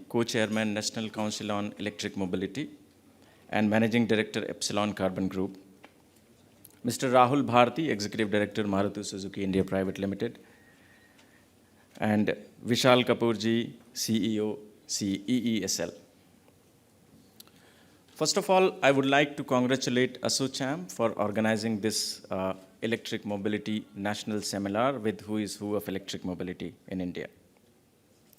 Co-Chairman, National Council on Electric Mobility, and Managing Director, Epsilon Carbon Group. Mr. Rahul Bharti, Executive Director, Maruti Suzuki India Private Limited. And Vishal Kapoor ji, CEO, EESL. First of all, I would like to congratulate Assocham for organizing this electric mobility national seminar with who is who of electric mobility in India.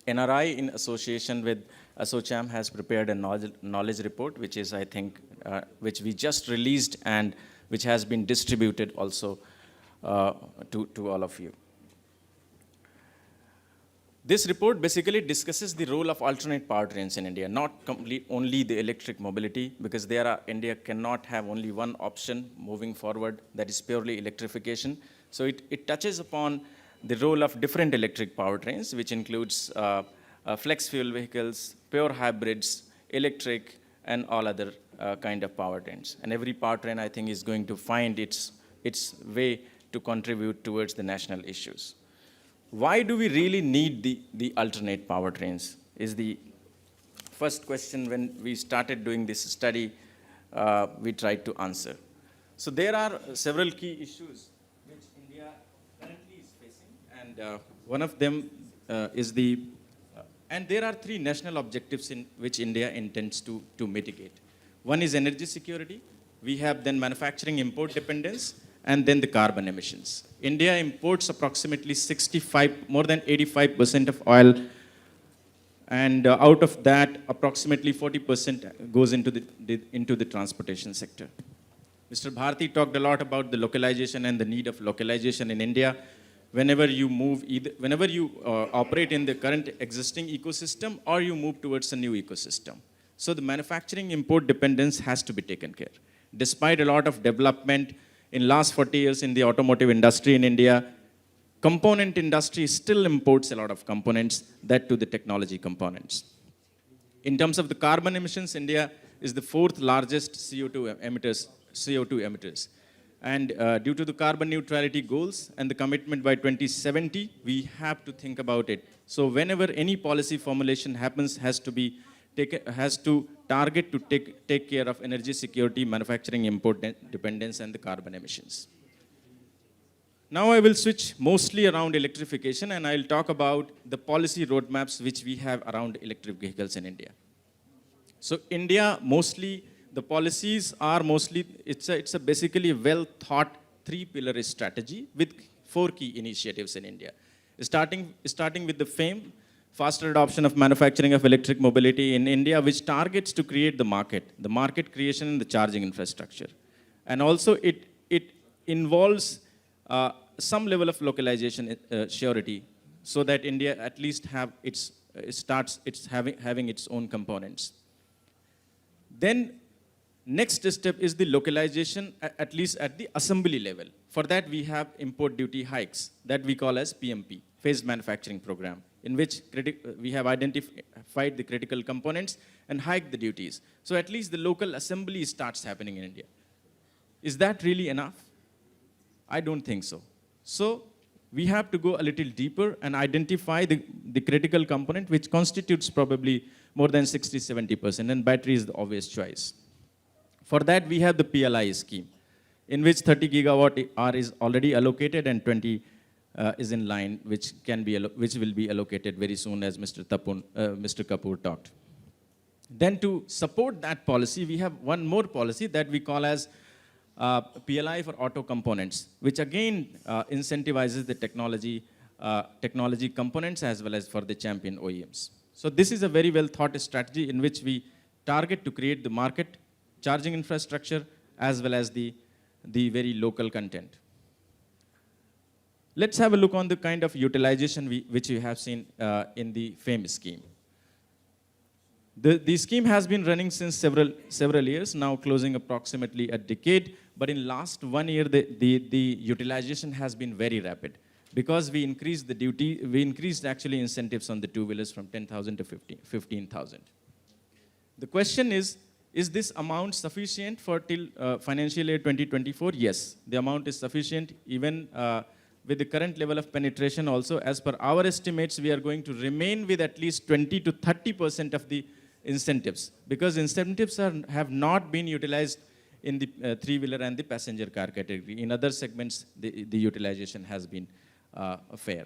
NRI, in association with Assocham, has prepared a knowledge report, which is, I think, which we just released and which has been distributed also to all of you. This report basically discusses the role of alternate powertrains in India, not only the electric mobility, because India cannot have only one option moving forward, that is purely electrification. So it touches upon the role of different electric powertrains, which includes flex fuel vehicles, pure hybrids, electric, and all other kind of powertrains. And every powertrain, I think, is going to find its way to contribute towards the national issues. Why do we really need the alternate powertrains is the first question when we started doing this study we tried to answer. So there are several key issues which India currently is facing, and one of them is and there are three national objectives in which India intends to mitigate. One is energy security, we have then manufacturing import dependence, and then the carbon emissions. India imports approximately more than 85% of oil, and out of that, approximately 40% goes into the transportation sector. Mr. Bharti talked a lot about the localization and the need of localization in India. Whenever you operate in the current existing ecosystem, or you move towards a new ecosystem. So the manufacturing import dependence has to be taken care. Despite a lot of development in last 40 years in the automotive industry in India, component industry still imports a lot of components, that to the technology components. In terms of the carbon emissions, India is the fourth largest CO2 emitters. And due to the carbon neutrality goals and the commitment by 2070, we have to think about it. So whenever any policy formulation happens, has to target to take care of energy security, manufacturing import dependence, and the carbon emissions. Now I will switch mostly around electrification, and I'll talk about the policy roadmaps which we have around electric vehicles in India. So India, the policies are it's a basically well-thought three-pillar strategy with 4 key initiatives in India. Starting with the FAME, faster adoption of manufacturing of electric mobility in India, which targets to create the market creation and the charging infrastructure. And also it involves some level of localization surety, so that India at least having its own components. Then next step is the localization, at least at the assembly level. For that we have import duty hikes that we call as PMP, Phased Manufacturing Program, in which we have identified the critical components and hiked the duties. So at least the local assembly starts happening in India. Is that really enough? I don't think so. So we have to go a little deeper and identify the critical component, which constitutes probably more than 60-70%, and battery is the obvious choice. For that, we have the PLI scheme, in which 30 gigawatt hour is already allocated and 20 is in line, which will be allocated very soon, as Mr. Kapoor talked. Then to support that policy, we have one more policy that we call as PLI for auto components, which again incentivizes the technology components as well as for the champion OEMs. So this is a very well thought strategy in which we target to create the market, charging infrastructure, as well as the very local content. Let's have a look on the kind of utilization which we have seen in the FAME scheme. The scheme has been running since several years, now closing approximately a decade. But in last 1 year, the utilization has been very rapid, because we increased the duty, we increased actually incentives on the two-wheelers from 10,000 to 15,000. The question is this amount sufficient for till financial year 2024? Yes, the amount is sufficient. Even with the current level of penetration also, as per our estimates, we are going to remain with at least 20 to 30% of the incentives, because incentives have not been utilized in the three-wheeler and the passenger car category. In other segments, the utilization has been fair.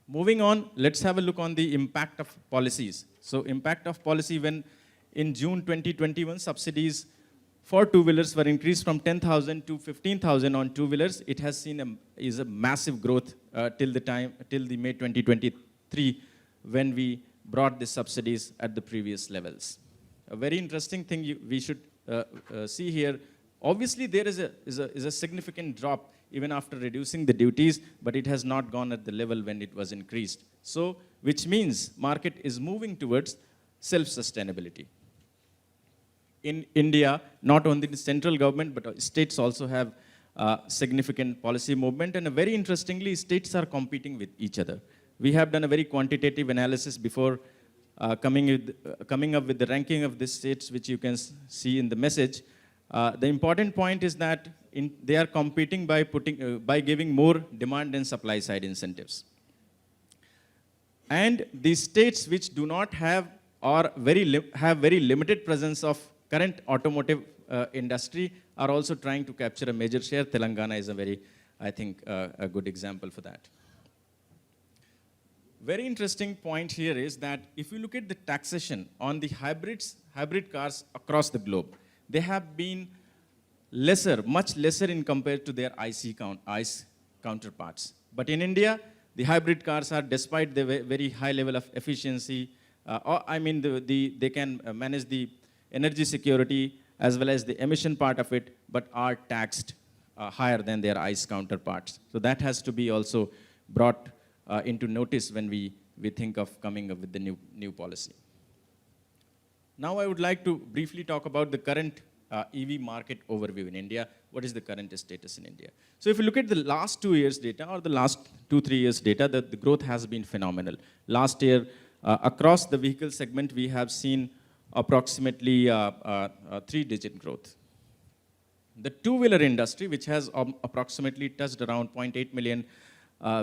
Moving on, let's have a look on the impact of policies. So impact of policy, when in June 2021, subsidies for two-wheelers were increased from 10,000 to 15,000 on two-wheelers. It has seen a massive growth till the May 2023, when we brought the subsidies at the previous levels. A very interesting thing we should see here. Obviously, there is a significant drop even after reducing the duties, but it has not gone at the level when it was increased. So, which means market is moving towards self-sustainability. In India, not only the central government, but states also have significant policy movement, and very interestingly, states are competing with each other. We have done a very quantitative analysis before coming up with the ranking of the states, which you can see in the message. The important point is that they are competing by giving more demand and supply side incentives. And the states which do not have or have very limited presence of current automotive industry are also trying to capture a major share. Telangana is a very, I think, a good example for that. Very interesting point here is that if you look at the taxation on the hybrid cars across the globe, they have been lesser, much lesser in compared to their ICE counterparts. But in India, the hybrid cars are, despite the very high level of efficiency, they can manage the energy security as well as the emission part of it, but are taxed higher than their ICE counterparts. So that has to be also brought into notice when we think of coming up with the new policy. Now I would like to briefly talk about the current EV market overview in India. What is the current status in India? So if you look at the last 2 years data or the last 2-3 years data, the growth has been phenomenal. Last year, across the vehicle segment, we have seen approximately 3-digit growth. The two-wheeler industry, which has approximately touched around 0.8 million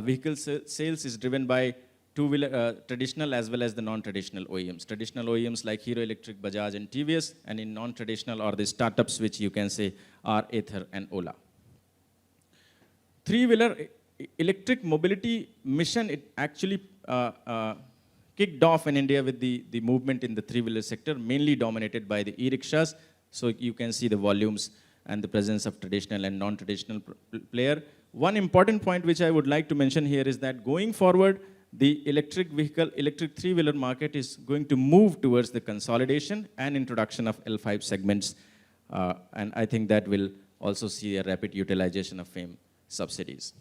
vehicle sales, is driven by two-wheeler traditional as well as the non-traditional OEMs. Traditional OEMs like Hero Electric, Bajaj, and TVS, and in non-traditional or the startups, which you can say are Ather and Ola. Three-wheeler electric mobility mission, it actually kicked off in India with the movement in the three-wheeler sector, mainly dominated by the e-rickshaws. So you can see the volumes and the presence of traditional and non-traditional player. One important point which I would like to mention here is that going forward, the electric three-wheeler market is going to move towards the consolidation and introduction of L5 segments. And I think that will also see a rapid utilization of FAME subsidies.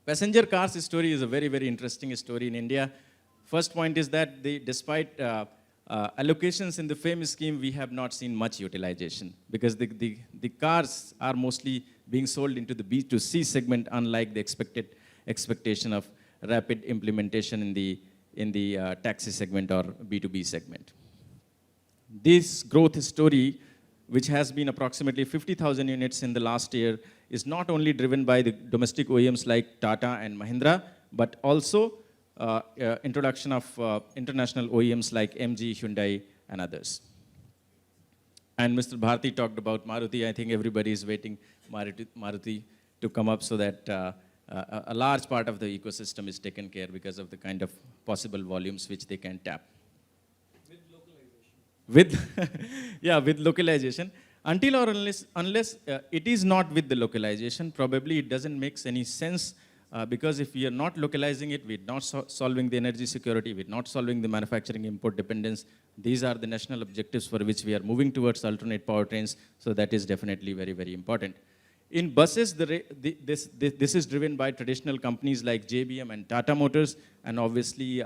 Passenger cars story is a very, very interesting story in India. First point is that despite allocations in the FAME scheme, we have not seen much utilization, because the cars are mostly being sold into the B2C segment, unlike the expectation of rapid implementation in the taxi segment or B2B segment. This growth story, which has been approximately 50,000 units in the last year, is not only driven by the domestic OEMs like Tata and Mahindra, but also introduction of international OEMs like MG, Hyundai, and others. And Mr. Bharti talked about Maruti. I think everybody is waiting Maruti to come up so that a large part of the ecosystem is taken care because of the kind of possible volumes which they can tap. With localization. With localization. Until or unless it is not with the localization, probably it doesn't make any sense, because if we are not localizing it, we're not solving the energy security, we're not solving the manufacturing import dependence. These are the national objectives for which we are moving towards alternate powertrains, so that is definitely very, very important. In buses, this is driven by traditional companies like JBM and Tata Motors, and obviously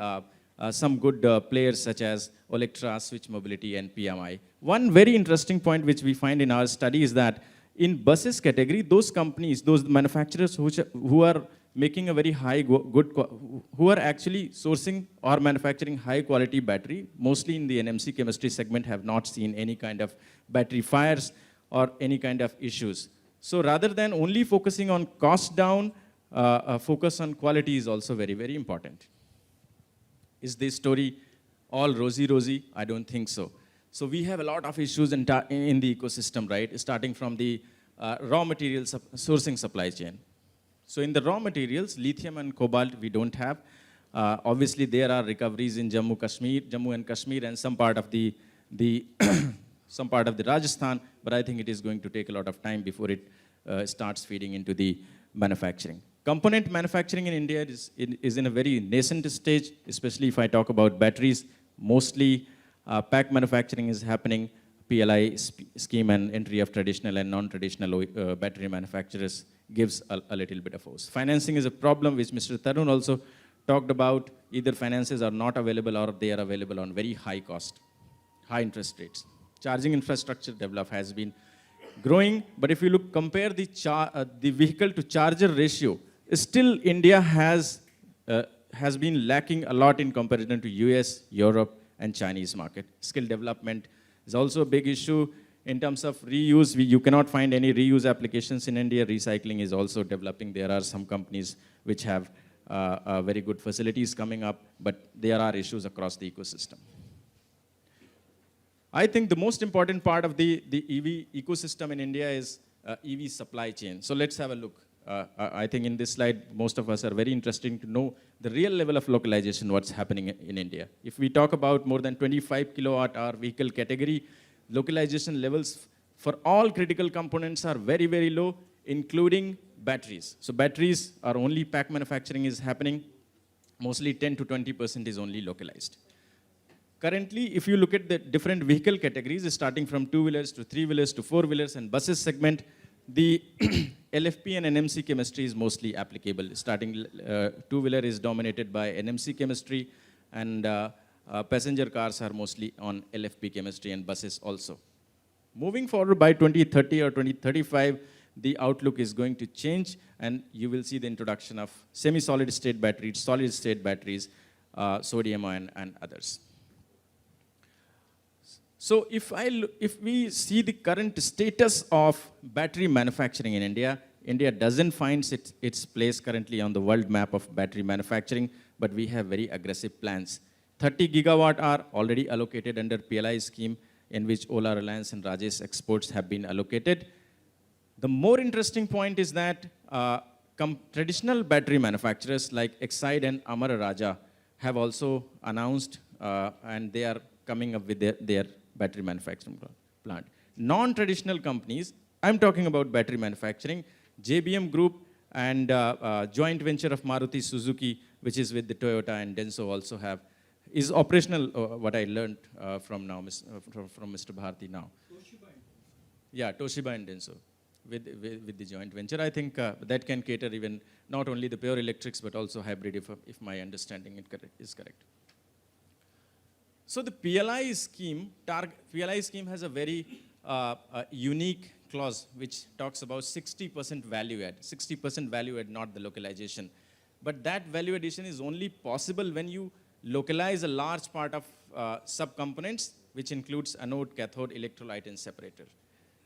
some good players such as Olectra, Switch Mobility, and PMI. One very interesting point which we find in our study is that in buses category, those companies, those manufacturers who are making a very high, who are actually sourcing or manufacturing high quality battery, mostly in the NMC chemistry segment, have not seen any kind of battery fires or any kind of issues. So rather than only focusing on cost down, focus on quality is also very, very important. Is this story all rosy? I don't think so. So we have a lot of issues in the ecosystem, right? Starting from the raw materials sourcing supply chain. So in the raw materials, lithium and cobalt we don't have. Obviously, there are recoveries in Jammu and Kashmir, and some part of the some part of the Rajasthan. But I think it is going to take a lot of time before it starts feeding into the manufacturing. Component manufacturing in India is in a very nascent stage, especially if I talk about batteries. Mostly pack manufacturing is happening. PLI scheme and entry of traditional and non-traditional battery manufacturers gives a little bit of force. Financing is a problem which Mr. Tarun also talked about. Either finances are not available or they are available on very high cost, high interest rates. Charging infrastructure develop has been growing, but if you compare the vehicle to charger ratio, still India has been lacking a lot in comparison to US, Europe, and Chinese market. Skill development is also a big issue. In terms of reuse, you cannot find any reuse applications in India. Recycling is also developing. There are some companies which have very good facilities coming up, but there are issues across the ecosystem. I think the most important part of the EV ecosystem in India is EV supply chain. So let's have a look. I think in this slide, most of us are very interested to know the real level of localization, what's happening in India. If we talk about more than 25 kilowatt hour vehicle category, localization levels for all critical components are very, very low, including batteries. So batteries are only pack manufacturing is happening. Mostly 10 to 20% is only localized. Currently, if you look at the different vehicle categories, starting from two-wheelers to three-wheelers to four-wheelers and buses segment, the LFP and NMC chemistry is mostly applicable. Starting two-wheeler is dominated by NMC chemistry, and passenger cars are mostly on LFP chemistry and buses also. Moving forward by 2030 or 2035, the outlook is going to change, and you will see the introduction of semi-solid state batteries, solid state batteries, sodium ion, and others. So if we see the current status of battery manufacturing in India, India doesn't find its place currently on the world map of battery manufacturing, but we have very aggressive plans. 30 gigawatt are already allocated under PLI scheme, in which Ola, Reliance, and Rajesh Exports have been allocated. The more interesting point is that traditional battery manufacturers like Exide and Amara Raja have also announced, and they are coming up with their battery manufacturing plant. Non-traditional companies, I'm talking about battery manufacturing, JBM Group and joint venture of Maruti Suzuki, which is with the Toyota and Denso also have, is operational, what I learned from Mr. Bharti now. Toshiba. Yeah, Toshiba and Denso with the joint venture. I think that can cater even not only the pure electrics, but also hybrid, if my understanding is correct. So the PLI scheme has a very unique clause which talks about 60% value add. 60% value add, not the localization. But that value addition is only possible when you localize a large part of subcomponents, which includes anode, cathode, electrolyte, and separator.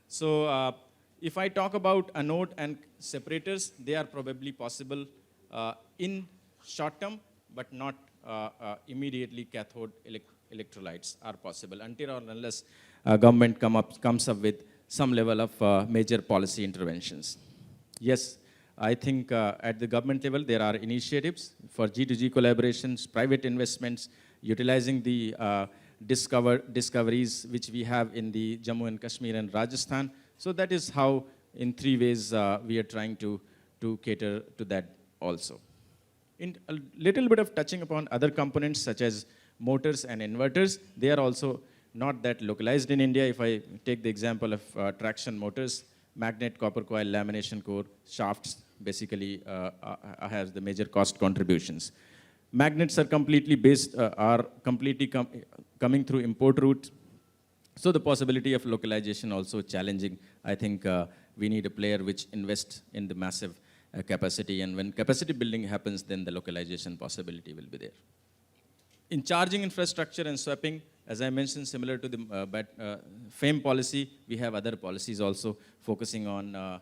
So if I talk about anode and separators, they are probably possible in short term, but not immediately cathode electrolytes are possible until or unless government comes up with some level of major policy interventions. Yes, I think at the government level, there are initiatives for G2G collaborations, private investments, utilizing the discoveries which we have in the Jammu and Kashmir and Rajasthan. So that is how, in three ways, we are trying to cater to that also. In a little bit of touching upon other components such as motors and inverters, they are also not that localized in India. If I take the example of traction motors, magnet, copper coil, lamination core, shafts basically has the major cost contributions. Magnets are completely coming through import route. So the possibility of localization also challenging. I think we need a player which invests in the massive capacity, and when capacity building happens, then the localization possibility will be there. In charging infrastructure and swapping, as I mentioned, similar to the FAME policy, we have other policies also focusing on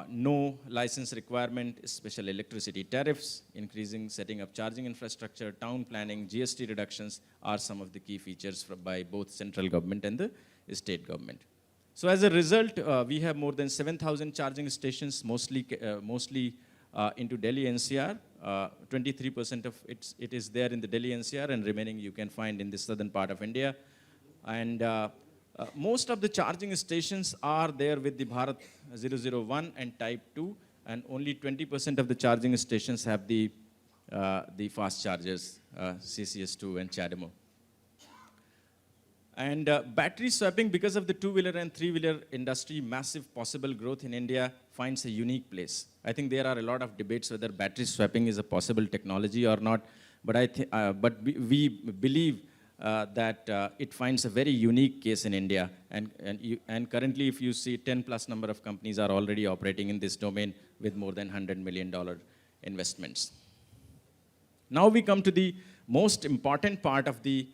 no license requirement, special electricity tariffs, increasing setting up charging infrastructure, town planning, GST reductions are some of the key features by both central government and the state government. So as a result, we have more than 7,000 charging stations, mostly into Delhi NCR. 23% of it is there in the Delhi NCR, and remaining you can find in the southern part of India. And most of the charging stations are there with the Bharat 001 and Type 2, and only 20% of the charging stations have the fast chargers, CCS2 and CHAdeMO. And battery swapping, because of the two-wheeler and three-wheeler industry, massive possible growth in India finds a unique place. I think there are a lot of debates whether battery swapping is a possible technology or not, but we believe that it finds a very unique case in India. And currently, if you see, 10+ number of companies are already operating in this domain with more than $100 million investments. Now we come to the most important part of the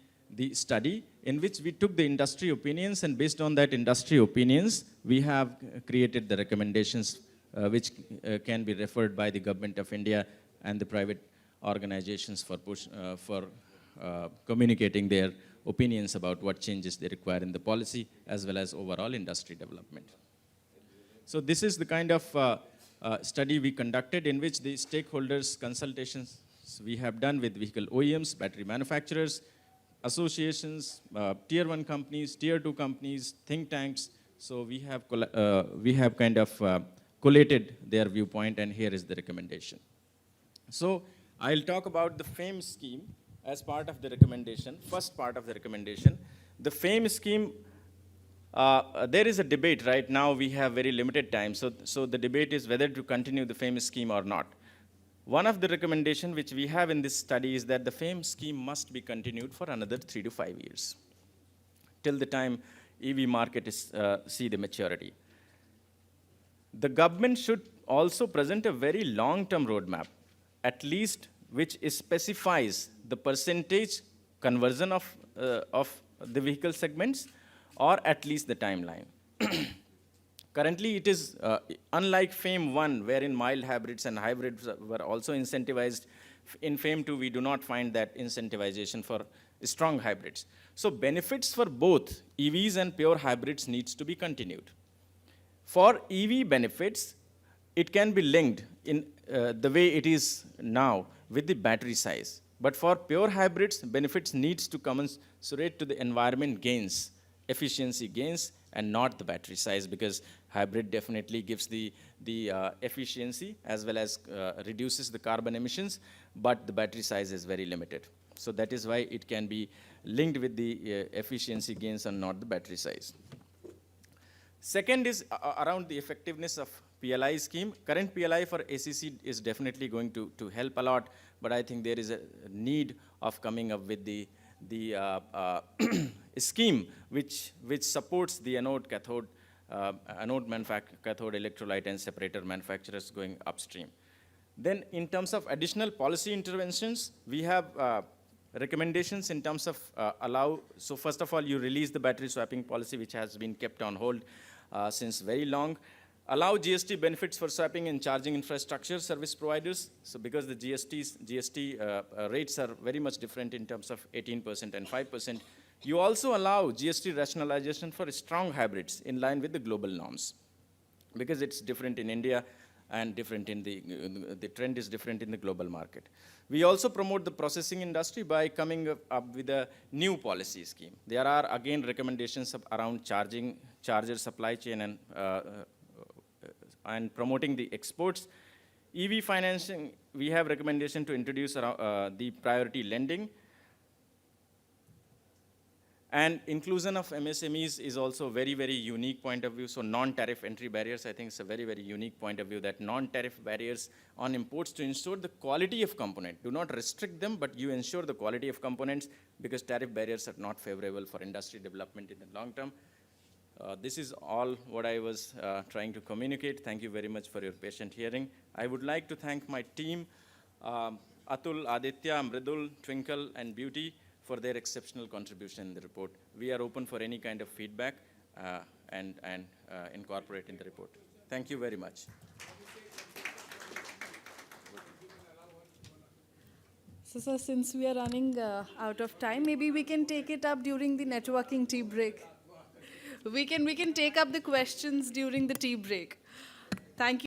study, in which we took the industry opinions, and based on that industry opinions, we have created the recommendations which can be referred by the Government of India and the private organizations for communicating their opinions about what changes they require in the policy, as well as overall industry development. So this is the kind of study we conducted, in which the stakeholders consultations we have done with vehicle OEMs, battery manufacturers, associations, tier 1 companies, tier 2 companies, think tanks. So we have kind of collated their viewpoint, and here is the recommendation. So I'll talk about the FAME scheme as part of the recommendation. First part of the recommendation, the FAME scheme. There is a debate right now. We have very limited time, so the debate is whether to continue the FAME scheme or not. One of the recommendations which we have in this study is that the FAME scheme must be continued for another 3 to 5 years, till the time EV market is see the maturity. The government should also present a very long-term roadmap, at least which specifies the percentage conversion of the vehicle segments, or at least the timeline. Currently, it is unlike FAME 1, wherein mild hybrids and hybrids were also incentivized. In FAME 2, we do not find that incentivization for strong hybrids. So benefits for both EVs and pure hybrids needs to be continued. For EV benefits, it can be linked in the way it is now with the battery size. But for pure hybrids, benefits needs to commensurate to the environment gains, efficiency gains, and not the battery size, because hybrid definitely gives the efficiency as well as reduces the carbon emissions, but the battery size is very limited. So that is why it can be linked with the efficiency gains and not the battery size. Second is around the effectiveness of PLI scheme. Current PLI for ACC is definitely going to help a lot, but I think there is a need of coming up with the scheme which supports the anode, cathode, cathode electrolyte and separator manufacturers going upstream. Then in terms of additional policy interventions, we have recommendations in terms of so first of all, you release the battery swapping policy, which has been kept on hold since very long. Allow GST benefits for swapping and charging infrastructure service providers. So because the GST rates are very much different in terms of 18% and 5%, you also allow GST rationalization for strong hybrids in line with the global norms, because it's different in India and different in the trend is different in the global market. We also promote the processing industry by coming up with a new policy scheme. There are again recommendations around charger supply chain and promoting the exports. EV financing, we have recommendation to introduce the priority lending. And inclusion of MSMEs is also a very, very unique point of view. So non-tariff entry barriers, I think it's a very, very unique point of view, that non-tariff barriers on imports to ensure the quality of component. Do not restrict them, but you ensure the quality of components, because tariff barriers are not favorable for industry development in the long term. This is all what I was trying to communicate. Thank you very much for your patient hearing. I would like to thank my team, Atul, Aditya, Mridul, Twinkle, and Beauty, for their exceptional contribution in the report. We are open for any kind of feedback and incorporate in the report. Thank you very much. So, sir, since we are running out of time, maybe we can take it up during the networking tea break. We can take up the questions during the tea break. Thank you.